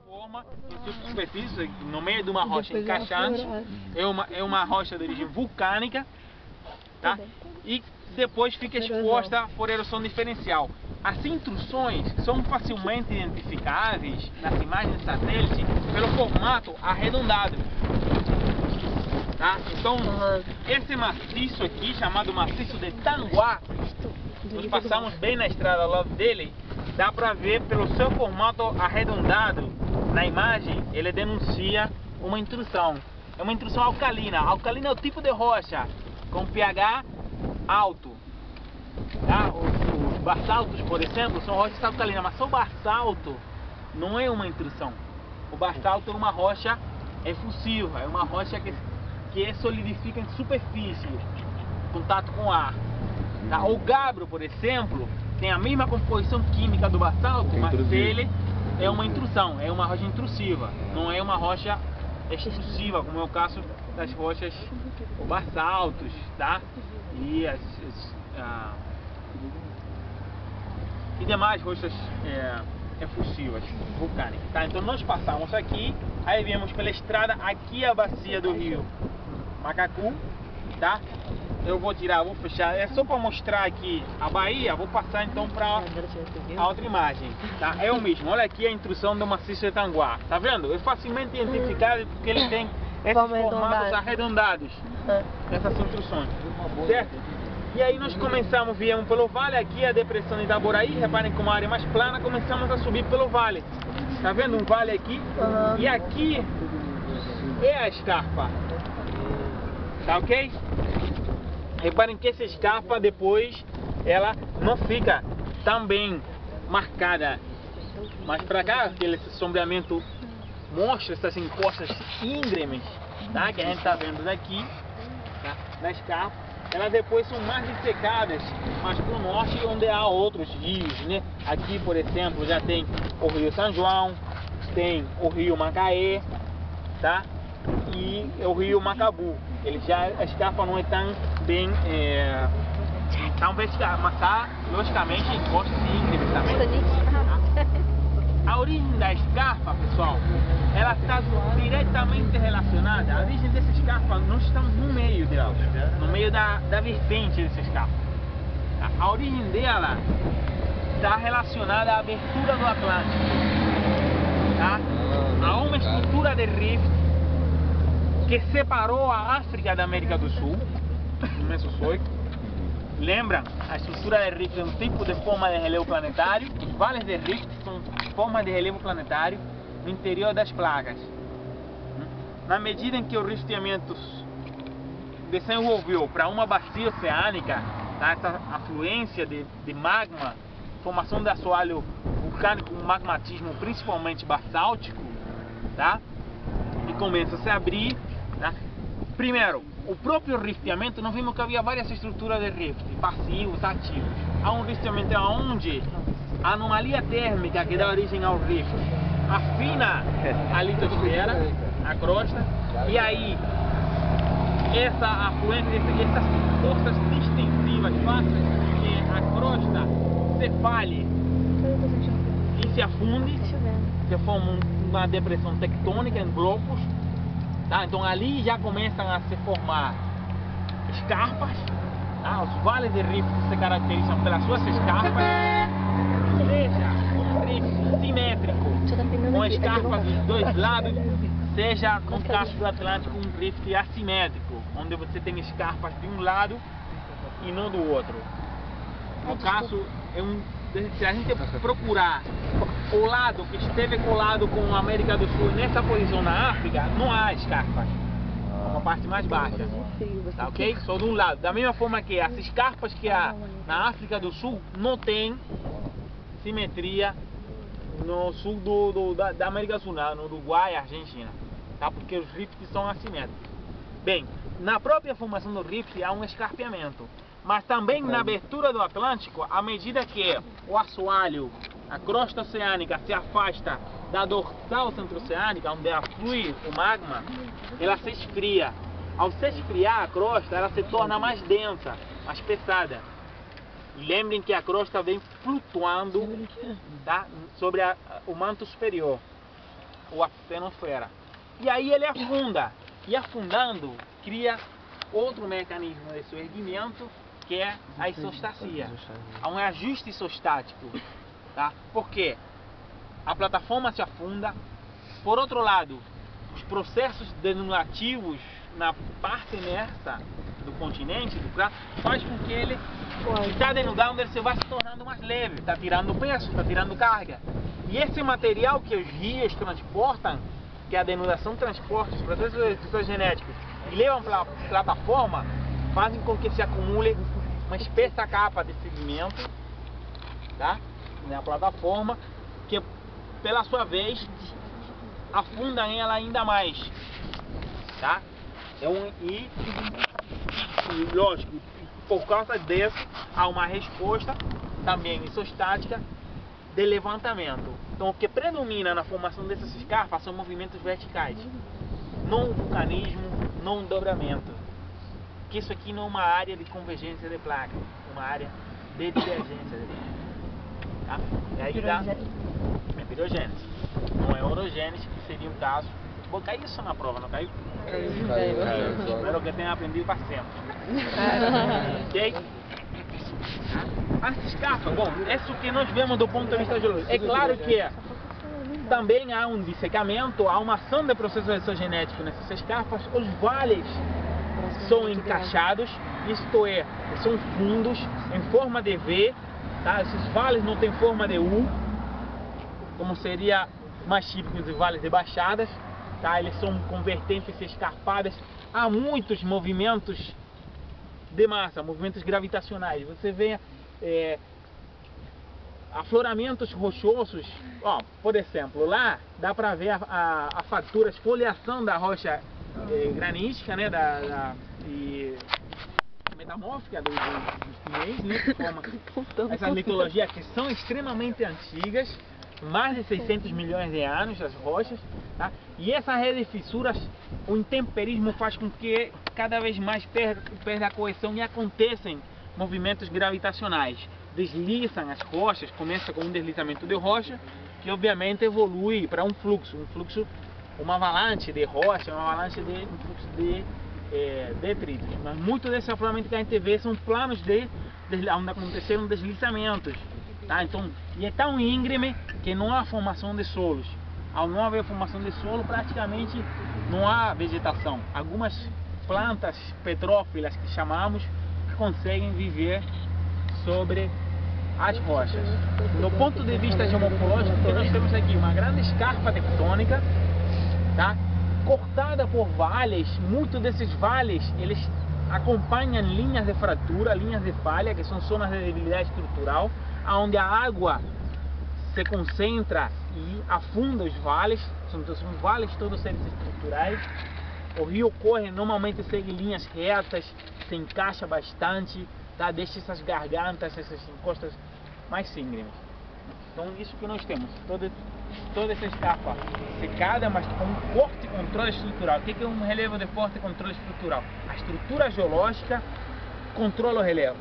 Forma em superfície, no meio de uma rocha encaixante, é uma rocha de origem vulcânica, tá? E depois fica exposta por erosão diferencial. As intruções são facilmente identificáveis nas imagens de satélite pelo formato arredondado, tá? Então, esse maciço aqui, chamado maciço de Tanguá, nós passamos bem na estrada ao lado dele, dá para ver pelo seu formato arredondado na imagem, ele denuncia uma intrusão. É uma intrusão alcalina. Alcalina é o tipo de rocha com pH alto. Tá? Os basaltos, por exemplo, são rochas alcalinas, mas o basalto não é uma intrusão. O basalto é uma rocha efusiva, é uma rocha que solidifica em superfície, contato com ar. Tá? O gabbro, por exemplo, tem a mesma composição química do basalto, mas ele é uma intrusão, é uma rocha intrusiva, não é uma rocha extrusiva, como é o caso das rochas basaltos, tá? E e demais rochas efusivas, vulcânicas, tá? Então nós passamos aqui, aí viemos pela estrada, aqui é a bacia do rio Macacu, tá? Eu vou tirar, vou fechar, é só para mostrar aqui a Bahia. Vou passar então para a outra imagem, tá? É o mesmo, olha aqui a intrusão do maciço de Tanguá, tá vendo? É facilmente identificável porque ele tem esses formatos arredondados, essas intrusões, certo? E aí nós viemos pelo vale, aqui a depressão de Itaboraí, reparem como a área é mais plana, começamos a subir pelo vale, tá vendo um vale aqui? E aqui é a escarpa, tá ok? Reparem que essa escarpa depois ela não fica tão bem marcada, mas para cá aquele sombreamento mostra essas encostas íngremes, tá? Que a gente está vendo daqui, tá? Na escarpa, elas depois são mais dissecadas, mas para o norte onde há outros rios, né? Aqui, por exemplo, já tem o rio São João, tem o rio Macaé, tá? E o rio Macabu. A escarpa não é tão bem tão vertical, mas está logicamente em costas íngremes também, tá? A origem da escarpa, pessoal, ela está diretamente relacionada. A origem dessa escarpa, nós estamos no meio dela, no meio da vertente dessa escarpa, tá? A origem dela está relacionada à abertura do Atlântico, tá? Há uma estrutura de rift que separou a África da América do Sul, no Mesozoico. Lembram? A estrutura de rift é um tipo de forma de relevo planetário. Os vales de rift são formas de relevo planetário no interior das placas. Na medida em que o rifteamento desenvolveu para uma bacia oceânica, tá? Essa afluência de magma, formação de assoalho vulcânico, um magmatismo principalmente basáltico, tá? E começa a se abrir, tá? Primeiro, o próprio rifteamento, nós vimos que havia várias estruturas de rift, passivos, ativos. Há um rifteamento onde a anomalia térmica que dá origem ao rift afina a litosfera, a crosta, e aí essa afluência, essas forças distensivas fazem com que a crosta se falhe e se afunde, que forma uma depressão tectônica em blocos, tá? Então ali já começam a se formar escarpas, tá? Os vales de rift se caracterizam pelas suas escarpas, seja um rift simétrico, com escarpas dos dois lados, seja no caso do Atlântico um rift assimétrico, onde você tem escarpas de um lado e não do outro. No caso, se a gente procurar o lado que esteve colado com a América do Sul nessa posição na África, não há escarpas, é uma parte mais baixa, tá ok? Só de um lado. Da mesma forma que as escarpas que há na África do Sul não tem simetria no sul da América do Sul, no Uruguai e Argentina, tá? Porque os rifts são assimétricos. Bem, na própria formação do rift há um escarpeamento, mas também na abertura do Atlântico, à medida que o assoalho, a crosta oceânica se afasta da dorsal centro-oceânica, onde aflui o magma, ela se esfria. Ao se esfriar a crosta, ela se torna mais densa, mais pesada. E lembrem que a crosta vem flutuando, tá, sobre o manto superior. ou a penosfera. E aí ele afunda. E afundando, cria outro mecanismo de seu erguimento, que é a isostasia. Há um ajuste isostático. Tá? Por quê? A plataforma se afunda. Por outro lado, os processos denulativos na parte imersa do continente, do prato, faz com que ele está denudando, ele se vai se tornando mais leve, está tirando peso, está tirando carga. E esse material que os rios transportam, que a denudação transporta, os processos genéticos, e levam para a plataforma, fazem com que se acumule uma espessa capa de sedimento, tá? Na plataforma, que pela sua vez afunda ela ainda mais, tá? E lógico, por causa disso há uma resposta também isostática de levantamento. Então o que predomina na formação dessas escarpas são movimentos verticais, não vulcanismo, não dobramento. Que isso aqui não é uma área de convergência de placa, é uma área de divergência de placa. Tá? E aí dá pirogênese, não é orogênese, que seria um caso. Vou cair isso na prova, não caiu? Caiu. Espero que tenha aprendido para sempre. Ok? As escarpas, bom, isso que nós vemos do ponto de vista geológico. É claro que também há um dissecamento, há uma ação de processo exogenético nessas escarpas. Os vales são encaixados, isto é, são fundos em forma de V, tá? Esses vales não têm forma de U, como seria mais típico dos vales de baixadas, tá? Eles são convertentes escarpadas. Há muitos movimentos de massa, movimentos gravitacionais. Você vê afloramentos rochosos, ó, por exemplo, lá dá para ver a fatura, a esfoliação da rocha granítica, né, e metamórfica dos pinheiros, né, que forma essas litologias que são extremamente antigas, mais de 600 milhões de anos, as rochas, tá? E essa rede de fissuras, o intemperismo faz com que cada vez mais perda a coesão e acontecem movimentos gravitacionais. Deslizam as rochas, começa com um deslizamento de rocha, que obviamente evolui para um fluxo, uma avalanche de rocha, um fluxo de detritos. Mas muito desse afloramento que a gente vê são planos onde aconteceram deslizamentos. Tá? Então, e é tão íngreme que não há formação de solos. Ao não haver formação de solo, praticamente não há vegetação. Algumas plantas petrófilas, que chamamos, conseguem viver sobre as rochas. Do ponto de vista geomorfológico, nós temos aqui uma grande escarpa tectônica, tá? Cortada por vales. Muitos desses vales eles acompanham linhas de fratura, linhas de falha, que são zonas de debilidade estrutural, onde a água se concentra e afunda os vales. São vales todos eles estruturais. O rio corre, normalmente segue linhas retas, se encaixa bastante, tá? Deixa essas gargantas, essas encostas mais íngremes. Então isso que nós temos, toda essa escarpa secada, mas com um forte controle estrutural. O que é um relevo de forte controle estrutural? A estrutura geológica controla o relevo,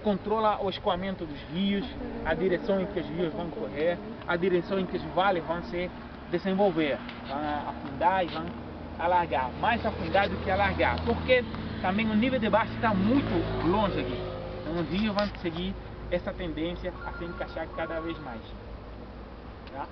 controla o escoamento dos rios, a direção em que os rios vão correr, a direção em que os vales vão se desenvolver, vão afundar e vão alargar, mais afundar do que alargar, porque também o nível de baixo está muito longe aqui. Então os rios vão seguir essa tendência a se encaixar cada vez mais. Tá?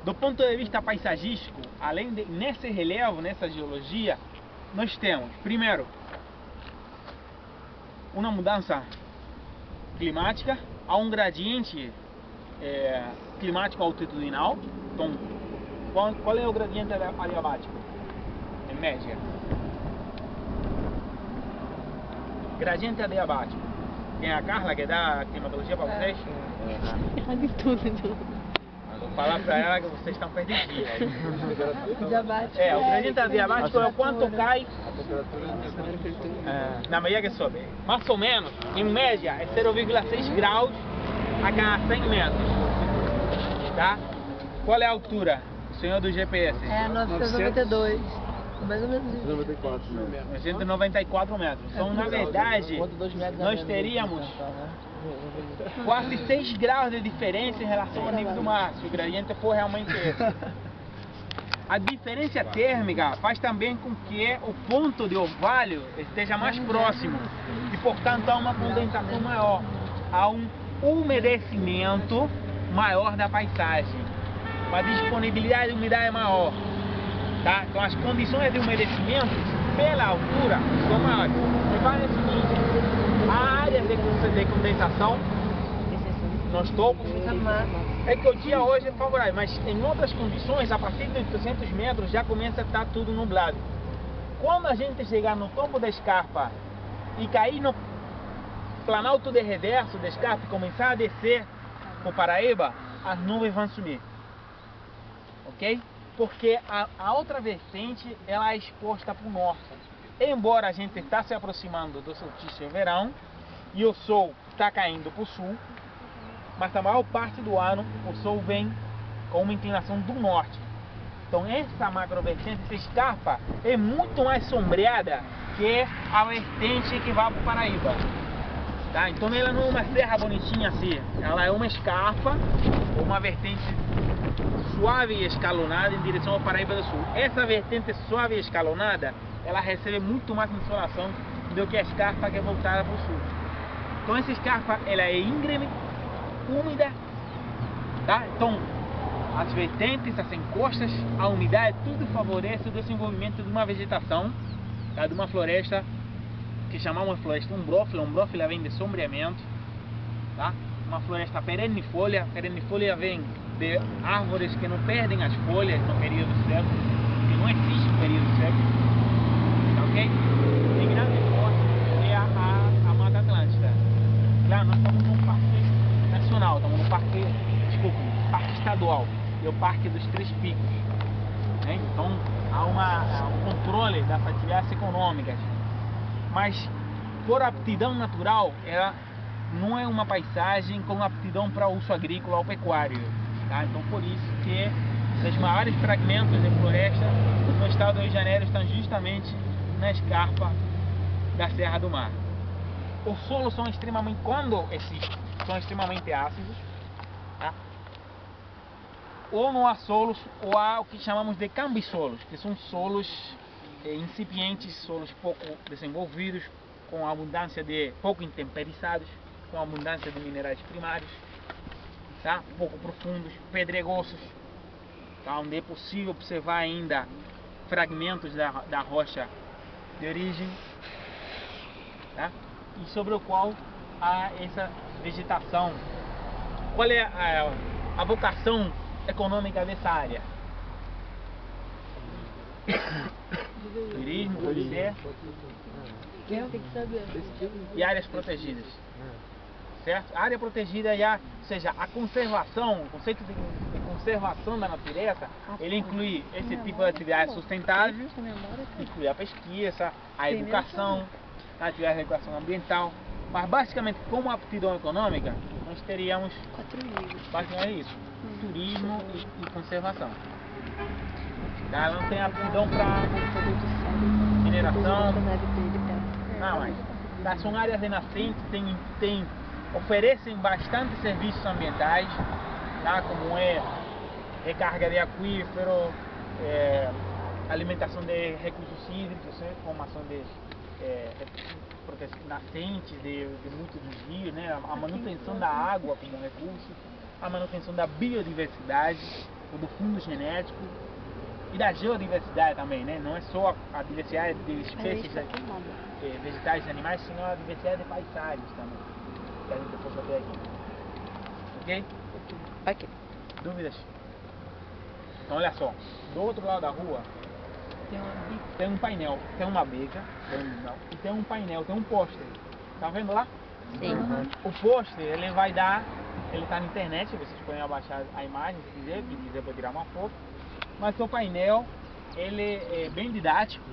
Do ponto de vista paisagístico, além de nesse relevo, nessa geologia, nós temos, primeiro, uma mudança climática, há um gradiente climático altitudinal. Então, qual é o gradiente adiabático? Em média. Gradiente adiabático. Tem a Carla que dá climatologia para vocês? De tudo. Vou falar para ela que vocês estão perdidos. Diabático. O gradiente adiabático é o quanto cai na medida que sobe. Mais ou menos, em média, é 0,6 graus a cada 100 metros. Tá? Qual é a altura, senhor do GPS? É 992. Mais ou menos isso. 994 metros. Então, na verdade, nós teríamos quase 6 graus de diferença em relação ao nível do mar, se o gradiente for realmente esse. A diferença térmica faz também com que o ponto de orvalho esteja mais próximo e, portanto, há uma condensação maior, há um umedecimento maior da paisagem, uma disponibilidade de umidade maior, tá? Então as condições de umedecimento pela altura são maiores. Repare o seguinte, há áreas de condensação nos topos, é que o dia hoje é favorável, mas em outras condições, a partir de 800 metros já começa a estar tudo nublado. Quando a gente chegar no topo da escarpa e cair no planalto de reverso da escarpa e começar a descer para o Paraíba, as nuvens vão sumir, ok? Porque a outra vertente ela é exposta para o norte. Embora a gente está se aproximando do solstício de verão e o sol está caindo para o sul, mas a maior parte do ano o sol vem com uma inclinação do norte. Então essa macrovertente, essa escarpa, é muito mais sombreada que a vertente que vai para o Paraíba. Tá? Então ela não é uma serra bonitinha assim, ela é uma escarpa, uma vertente suave e escalonada em direção ao Paraíba do Sul. Essa vertente suave e escalonada, ela recebe muito mais insolação do que a escarpa que é voltada para o sul. Então essa escarpa ela é íngreme, úmida, tá? Então as vertentes, as encostas, a umidade, tudo favorece o desenvolvimento de uma vegetação, tá? De uma floresta que chamamos de floresta umbrófila. Umbrófila vem de sombreamento, tá? Uma floresta perennifólia. Perennifólia vem de árvores que não perdem as folhas no período seco, que não existe um período seco, tá, ok? Em grande forte é a Mata Atlântica. Claro, nós estamos num parque nacional, estamos no parque estadual, é o Parque dos Três Picos, né? Então há um controle das atividades econômicas, mas por aptidão natural ela não é uma paisagem com aptidão para uso agrícola ou pecuário, tá? Então por isso que os maiores fragmentos de floresta no estado do Rio de Janeiro estão justamente na escarpa da Serra do Mar. Os solos são extremamente, quando existem, são extremamente ácidos, tá? Ou não há solos, ou há o que chamamos de cambisolos, que são solos incipientes, solos pouco desenvolvidos, com abundância de pouco intemperizados, com abundância de minerais primários, tá? Pouco profundos, pedregosos, tá? Onde é possível observar ainda fragmentos da rocha de origem, tá? E sobre o qual há essa vegetação. Qual é a vocação econômica dessa área? Turismo, pode ser. Tem que saber. E áreas protegidas. Certo? A área protegida já, ou seja, a conservação, o conceito de conservação da natureza, ele inclui esse tipo de atividade sustentável, inclui a pesquisa, a educação, a atividade de educação ambiental, mas basicamente como aptidão econômica, nós teríamos basicamente isso, turismo e conservação. Tá? Não tem aptidão para mineração, não, mas tá, são áreas de nascente, oferecem bastante serviços ambientais, tá? Como recarga de aquífero, alimentação de recursos hídricos, né? Formação de nascentes de muitos dos rios, né? A manutenção da água como recurso, a manutenção da biodiversidade, do fundo genético e da geodiversidade também, né? Não é só a diversidade de espécies vegetais e animais, senão a diversidade de paisagens também, que a gente possa ter aqui. Ok? Ok. Dúvidas? Então olha só, do outro lado da rua tem um painel, tem uma beca, e tem um painel, tem um pôster. Tá vendo lá? Sim. O pôster, ele vai dar, ele tá na internet, vocês podem abaixar a imagem se quiser, quem quiser pode tirar uma foto. Mas o painel, ele é bem didático,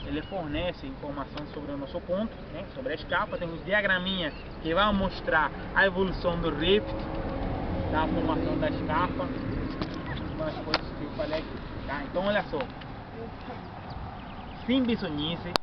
ele fornece informação sobre o nosso ponto, né, sobre a escarpa, tem uns diagraminhas que vão mostrar a evolução do rift, da formação da escarpa, umas coisas que eu falei aqui, tá? Então olha só, Simbisonice